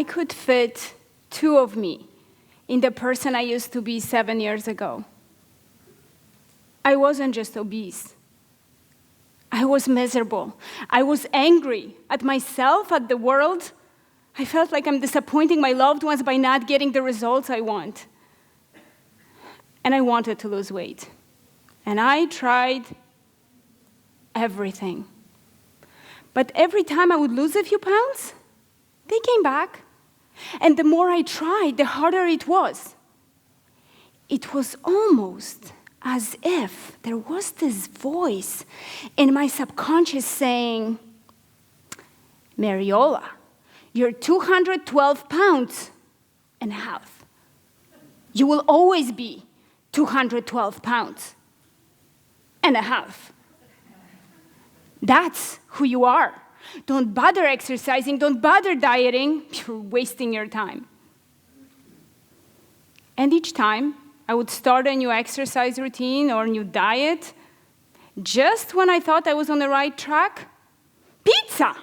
I could fit two of me in the person I used to be 7 years ago. I wasn't just obese. I was miserable. I was angry at myself, at the world. I felt like I'm disappointing my loved ones by not getting the results I want. And I wanted to lose weight. And I tried everything. But every time I would lose a few pounds, they came back. And the more I tried, the harder it was. It was almost as if there was this voice in my subconscious saying, Mariola, you're 212 pounds and a half. You will always be 212 pounds and a half. That's who you are. Don't bother exercising, don't bother dieting, you're wasting your time. And each time I would start a new exercise routine or new diet, just when I thought I was on the right track, pizza!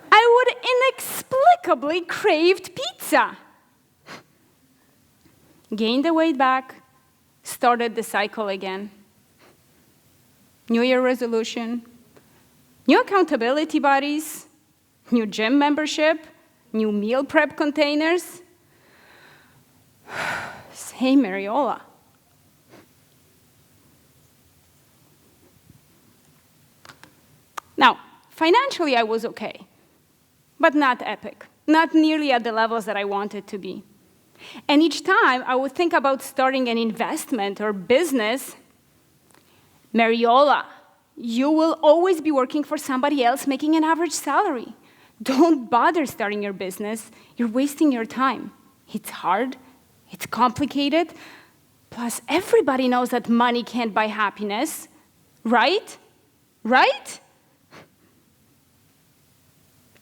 I would inexplicably craved pizza. Gained the weight back, started the cycle again. New Year resolution, new accountability buddies, new gym membership, new meal prep containers. Say, Mariola. Now, financially I was okay, but not epic, not nearly at the levels that I wanted to be. And each time I would think about starting an investment or business, Mariola, you will always be working for somebody else making an average salary. Don't bother starting your business. You're wasting your time. It's hard. It's complicated. Plus, everybody knows that money can't buy happiness. Right? Right?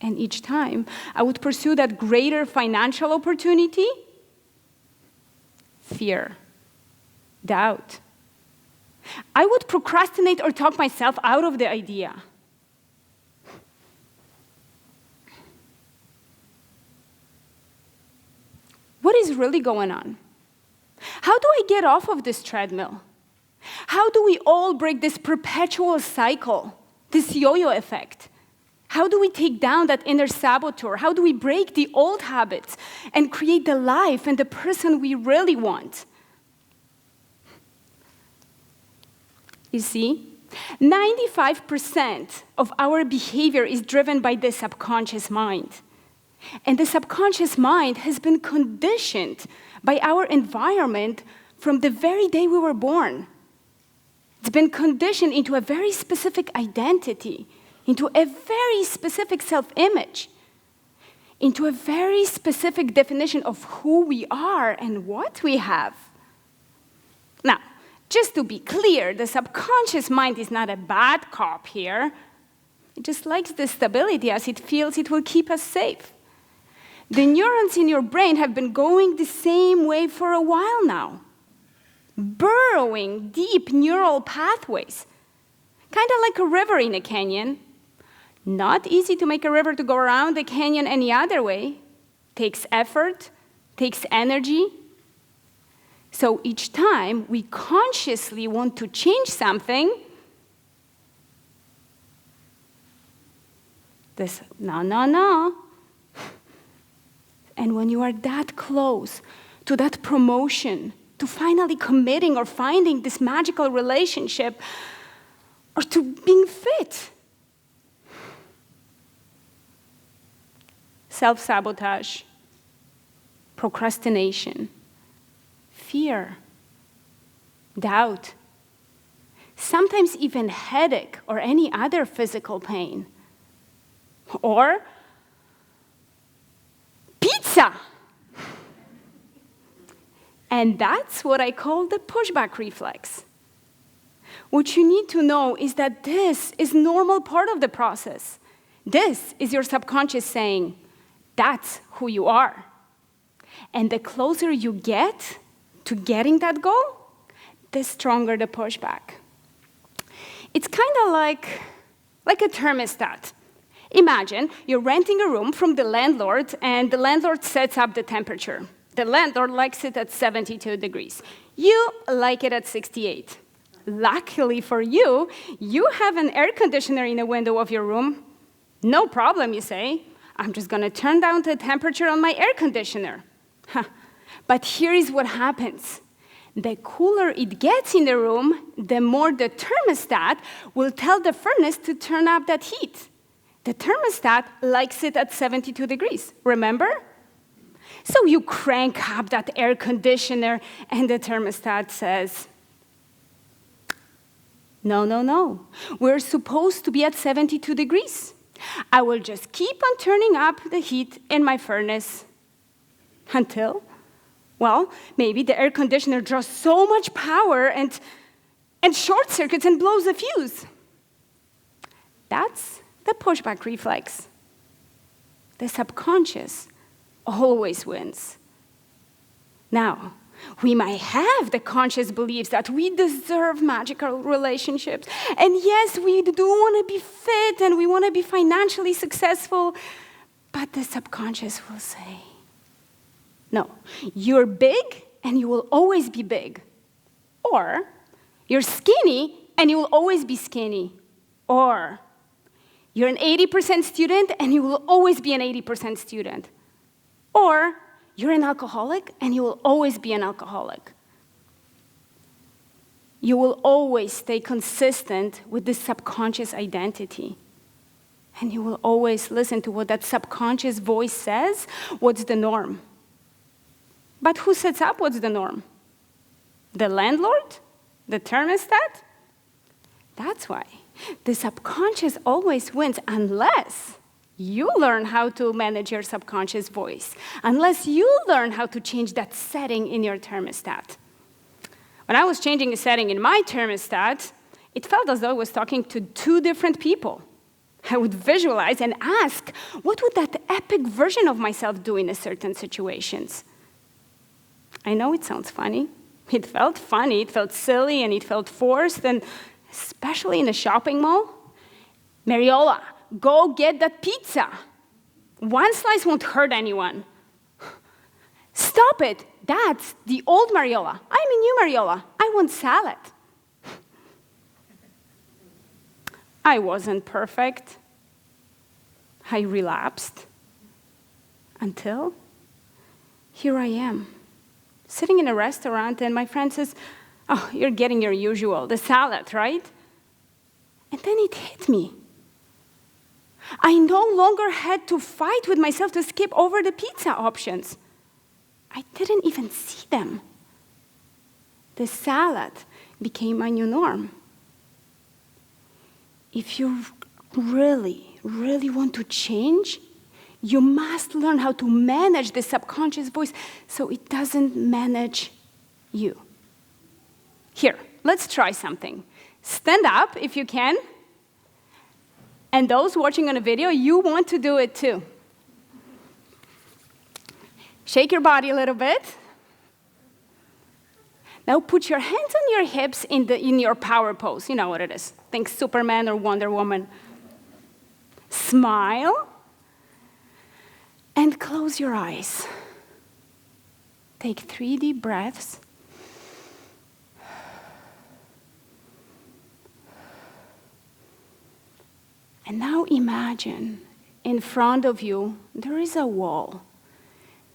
And each time I would pursue that greater financial opportunity, fear, doubt. I would procrastinate or talk myself out of the idea. What is really going on? How do I get off of this treadmill? How do we all break this perpetual cycle, this yo-yo effect? How do we take down that inner saboteur? How do we break the old habits and create the life and the person we really want? You see, 95% of our behavior is driven by the subconscious mind. And the subconscious mind has been conditioned by our environment from the very day we were born. It's been conditioned into a very specific identity, into a very specific self-image, into a very specific definition of who we are and what we have. Now, just to be clear, the subconscious mind is not a bad cop here. It just likes the stability as it feels it will keep us safe. The neurons in your brain have been going the same way for a while now, burrowing deep neural pathways, kind of like a river in a canyon. Not easy to make a river to go around the canyon any other way. Takes effort, takes energy. So each time we consciously want to change something, this, no. And when you are that close to that promotion, to finally committing or finding this magical relationship, or to being fit, self-sabotage, procrastination, fear, doubt, sometimes even headache or any other physical pain, or pizza. And that's what I call the pushback reflex. What you need to know is that this is normal part of the process. This is your subconscious saying, that's who you are. And the closer you get to getting that goal, the stronger the pushback. It's kind of like a thermostat. Imagine you're renting a room from the landlord, and the landlord sets up the temperature. The landlord likes it at 72 degrees. You like it at 68. Luckily for you, you have an air conditioner in the window of your room. No problem, you say. I'm just going to turn down the temperature on my air conditioner. But here is what happens. The cooler it gets in the room, the more the thermostat will tell the furnace to turn up that heat. The thermostat likes it at 72 degrees, remember? So you crank up that air conditioner, and the thermostat says, no, no, no. We're supposed to be at 72 degrees. I will just keep on turning up the heat in my furnace until, well, maybe the air conditioner draws so much power and short circuits and blows a fuse. That's the pushback reflex. The subconscious always wins. Now, we might have the conscious beliefs that we deserve magical relationships. And yes, we do want to be fit and we want to be financially successful. But the subconscious will say, no, you're big and you will always be big. Or you're skinny and you will always be skinny. Or you're an 80% student and you will always be an 80% student. Or you're an alcoholic, and you will always be an alcoholic. You will always stay consistent with this subconscious identity. And you will always listen to what that subconscious voice says, what's the norm. But who sets up what's the norm? The landlord? The thermostat? That's why the subconscious always wins unless you learn how to manage your subconscious voice, unless you learn how to change that setting in your thermostat. When I was changing a setting in my thermostat, it felt as though I was talking to two different people. I would visualize and ask, what would that epic version of myself do in a certain situations? I know it sounds funny. It felt funny, it felt silly, and it felt forced, and especially in a shopping mall. Mariola, go get that pizza. One slice won't hurt anyone. Stop it. That's the old Mariola. I'm a new Mariola. I want salad. I wasn't perfect. I relapsed. Until here I am, sitting in a restaurant, and my friend says, oh, you're getting your usual, the salad, right? And then it hit me. I no longer had to fight with myself to skip over the pizza options. I didn't even see them. The salad became my new norm. If you really, really want to change, you must learn how to manage the subconscious voice so it doesn't manage you. Here, let's try something. Stand up if you can. And those watching on a video, you want to do it too. Shake your body a little bit. Now put your hands on your hips in your power pose. You know what it is. Think Superman or Wonder Woman. Smile. And close your eyes. Take 3 deep breaths. And now imagine in front of you, there is a wall.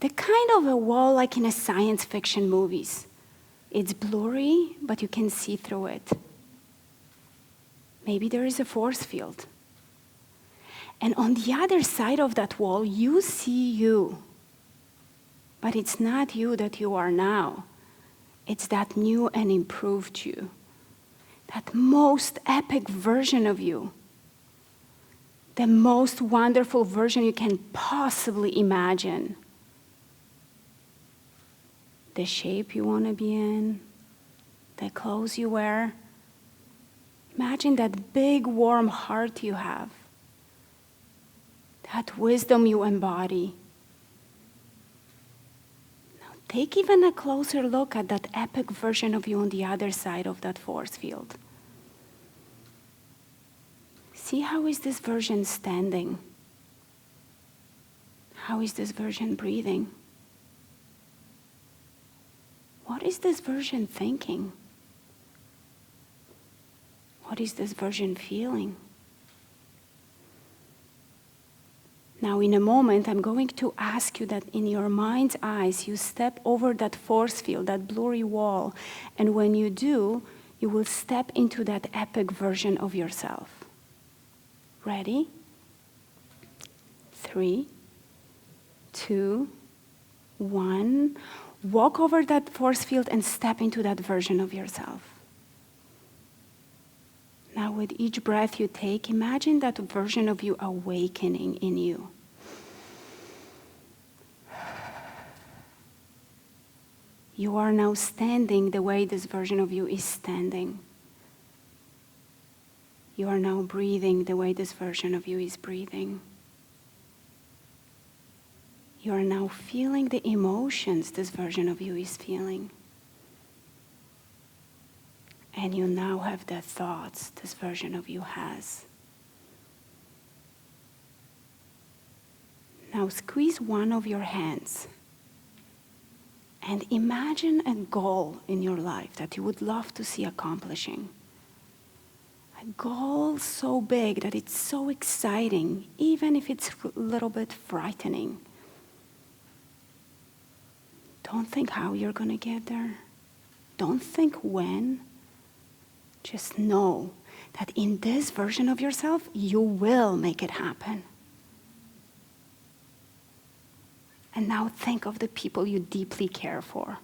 The kind of a wall like in a science fiction movies. It's blurry, but you can see through it. Maybe there is a force field. And on the other side of that wall, you see you. But it's not you that you are now. It's that new and improved you. That most epic version of you. The most wonderful version you can possibly imagine. The shape you want to be in, the clothes you wear. Imagine that big warm heart you have, that wisdom you embody. Now take even a closer look at that epic version of you on the other side of that force field. See, how is this version standing? How is this version breathing? What is this version thinking? What is this version feeling? Now, in a moment, I'm going to ask you that in your mind's eyes, you step over that force field, that blurry wall, and when you do, you will step into that epic version of yourself. Ready? 3, 2, 1. Walk over that force field and step into that version of yourself. Now, with each breath you take, imagine that version of you awakening in you. You are now standing the way this version of you is standing. You are now breathing the way this version of you is breathing. You are now feeling the emotions this version of you is feeling. And you now have the thoughts this version of you has. Now squeeze one of your hands and imagine a goal in your life that you would love to see accomplishing. A goal so big that it's so exciting, even if it's a little bit frightening. Don't think how you're going to get there. Don't think when. Just know that in this version of yourself, you will make it happen. And now think of the people you deeply care for.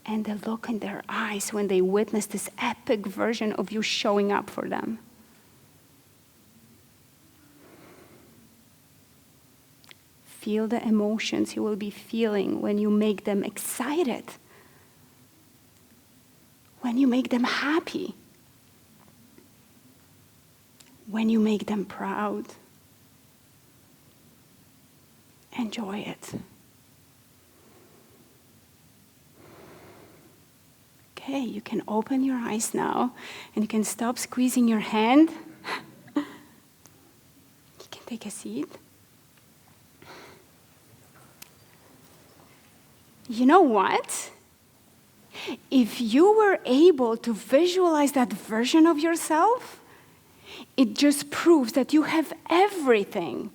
And the look in their eyes when they witness this epic version of you showing up for them. Feel the emotions you will be feeling when you make them excited. When you make them happy, when you make them proud. Enjoy it. Okay, you can open your eyes now and you can stop squeezing your hand. You can take a seat. You know what? If you were able to visualize that version of yourself, it just proves that you have everything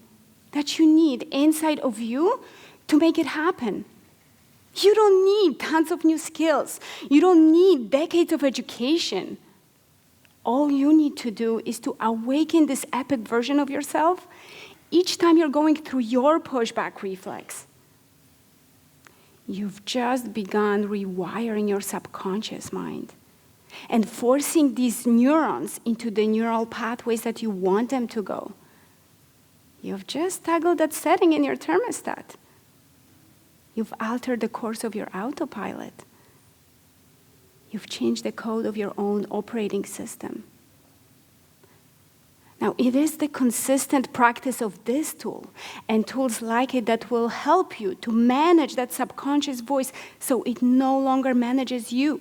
that you need inside of you to make it happen. You don't need tons of new skills. You don't need decades of education. All you need to do is to awaken this epic version of yourself each time you're going through your pushback reflex. You've just begun rewiring your subconscious mind and forcing these neurons into the neural pathways that you want them to go. You've just toggled that setting in your thermostat. You've altered the course of your autopilot. You've changed the code of your own operating system. Now, it is the consistent practice of this tool and tools like it that will help you to manage that subconscious voice so it no longer manages you.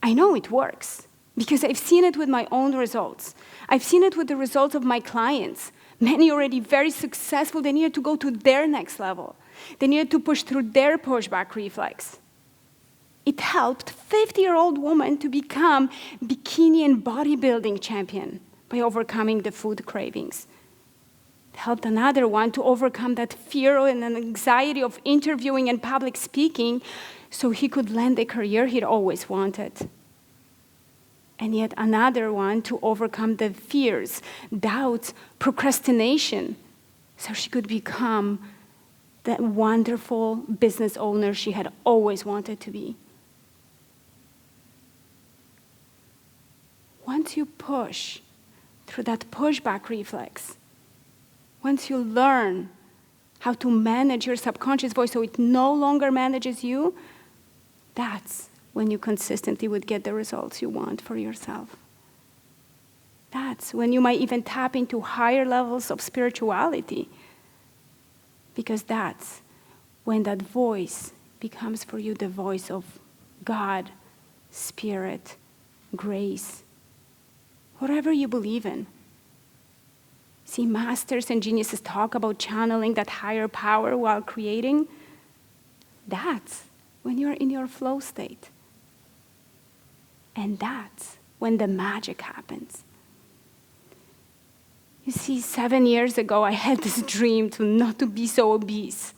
I know it works because I've seen it with my own results. I've seen it with the results of my clients. Many already very successful, they needed to go to their next level. They needed to push through their pushback reflex. It helped a 50-year-old woman to become bikini and bodybuilding champion by overcoming the food cravings. It helped another one to overcome that fear and an anxiety of interviewing and public speaking so he could land the career he'd always wanted. And yet another one to overcome the fears, doubts, procrastination so she could become that wonderful business owner she had always wanted to be. Once you push through that pushback reflex, once you learn how to manage your subconscious voice so it no longer manages you, that's when you consistently would get the results you want for yourself. That's when you might even tap into higher levels of spirituality, because that's when that voice becomes for you the voice of God, Spirit, grace. whatever you believe in. See, masters and geniuses talk about channeling that higher power while creating. That's when you're in your flow state. And that's when the magic happens. You see, 7 years ago, I had this dream to not to be so obese,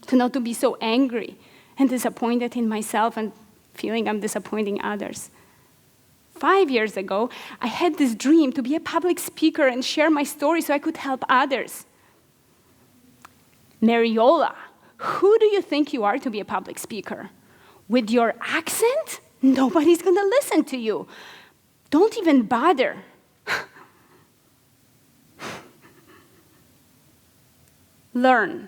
to not to be so angry and disappointed in myself and feeling I'm disappointing others. 5 years ago, I had this dream to be a public speaker and share my story so I could help others. Mariola, who do you think you are to be a public speaker? With your accent? Nobody's going to listen to you. Don't even bother. Learn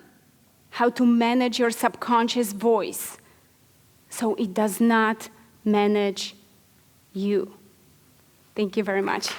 how to manage your subconscious voice so it does not manage you. Thank you very much.